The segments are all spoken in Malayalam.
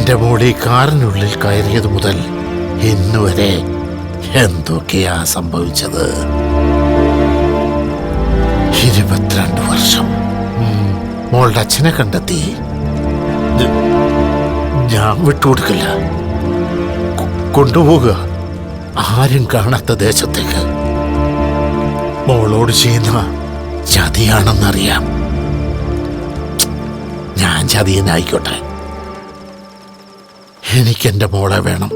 എന്റെ മോളി കാറിനുള്ളിൽ കയറിയത് മുതൽ ഇന്നുവരെ എന്തൊക്കെയാ സംഭവിച്ചത്? 22 വർഷം. മോളുടെ അച്ഛനെ കണ്ടെത്തി. ഞാൻ വിട്ടുകൊടുക്കില്ല. കൊണ്ടുപോകുക ആരും കാണാത്ത ദേശത്തേക്ക്. മോളോട് ചെയ്യുന്ന ചതിയാണെന്നറിയാം. ഞാൻ ചതിയനായിക്കോട്ടെ. എനിക്കെന്റെ മോളെ വേണം.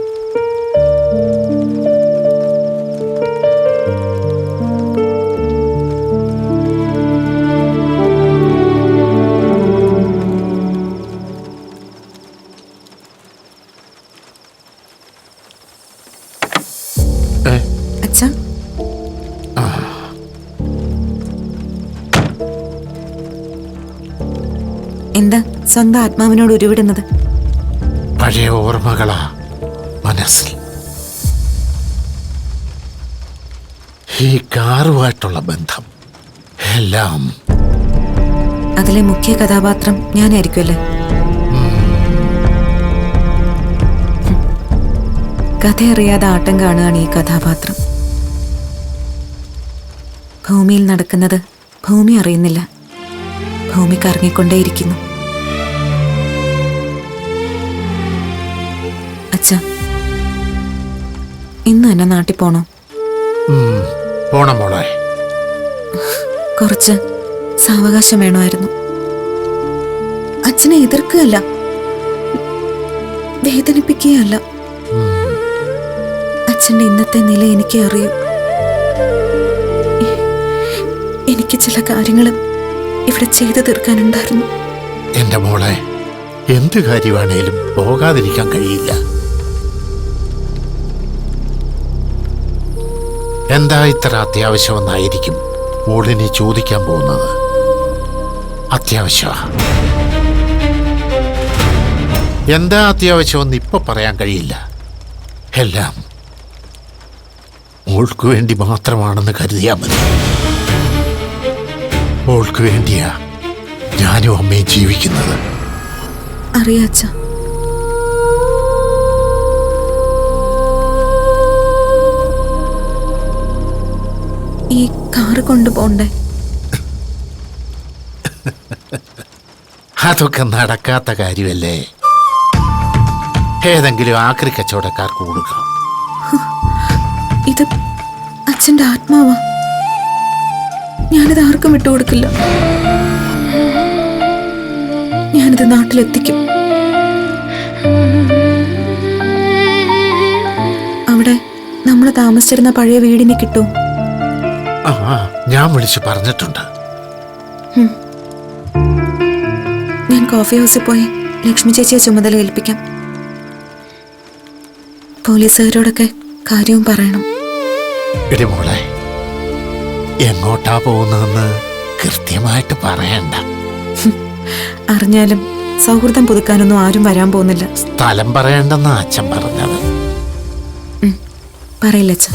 എന്താ സ്വന്തം ആത്മാവിനോട് ഉരുവിടുന്നത്? പഴയ ഓർമ്മകളാ മനസ്സിൽ. ഈ കാറുമായിട്ടുള്ള ബന്ധം എല്ലാം. അതിലെ മുഖ്യ കഥാപാത്രം ഞാനായിരിക്കുമല്ലേ? കഥയറിയാതെ ആട്ടം കാണുകയാണ് ഈ കഥാപാത്രം. ഭൂമിയിൽ നടക്കുന്നത് ഭൂമി അറിയുന്നില്ല. ഭൂമി കറങ്ങിക്കൊണ്ടേയിരിക്കുന്നു. അച്ഛാ, ഇന്ന് തന്നെ നാട്ടിൽ പോണോ? പോണം മോളെ. കുറച്ച് സാവകാശം വേണമായിരുന്നു. അച്ഛനെ എതിർക്കുകയല്ല, വേദനിപ്പിക്കുകയല്ല. അച്ഛന്റെ ഇന്നത്തെ നില എനിക്ക് അറിയൂ. എനിക്ക് ചില കാര്യങ്ങൾ ഇവിടെ ചെയ്തു തീർക്കാനുണ്ടായിരുന്നു. എന്റെ മോളെ, എന്ത് കാര്യമാണേലും പോകാതിരിക്കാൻ കഴിയില്ല. എന്താ ഇത്ര അത്യാവശ്യമെന്നായിരിക്കും മോളിനി ചോദിക്കാൻ പോകുന്നത്. അത്യാവശ്യ എന്താ അത്യാവശ്യമെന്ന് ഇപ്പൊ പറയാൻ കഴിയില്ല. എല്ലാം മോൾക്ക് വേണ്ടി മാത്രമാണെന്ന് കരുതിയാൽ മതി. മോൾക്ക് വേണ്ടിയാ ഞാനും അമ്മയും ജീവിക്കുന്നത്. അറിയാച്ച, ഈ കാറ് കൊണ്ടുപോണ്ടേ? അതൊക്കെ നടക്കാത്ത കാര്യമല്ലേ. ഏതെങ്കിലും ആക്രി കച്ചവടക്കാർക്ക് കൊടുക്കാം. ഇത് അച്ഛന്റെ ആത്മാവാ. ഞാനിത് ആർക്കും വിട്ടുകൊടുക്കില്ല. ഞാനിത് നാട്ടിലെത്തിക്കും. അവിടെ നമ്മൾ താമസിച്ചിരുന്ന പഴയ വീടിന് കിട്ടും. ഞാൻ വിളിച്ചു പറഞ്ഞിട്ടുണ്ട്. ഞാൻ കോഫി ഹൗസിൽ പോയി ലക്ഷ്മി ചേച്ചിയെ ചുമതല ഏൽപ്പിക്കാം. പോലീസുകാരോടൊക്കെ കാര്യവും പറയണം. എടി മോളെ, എങ്ങോട്ടാ പോകുന്നതെന്ന് കൃത്യമായിട്ട് പറയണ്ട. അറിഞ്ഞാലും സൗഹൃദം പുതുക്കാനൊന്നും ആരും വരാൻ പോകുന്നില്ല. സ്ഥലം പറയണ്ടെന്ന് അച്ഛൻ പറഞ്ഞത്. പറയില്ല അച്ഛൻ.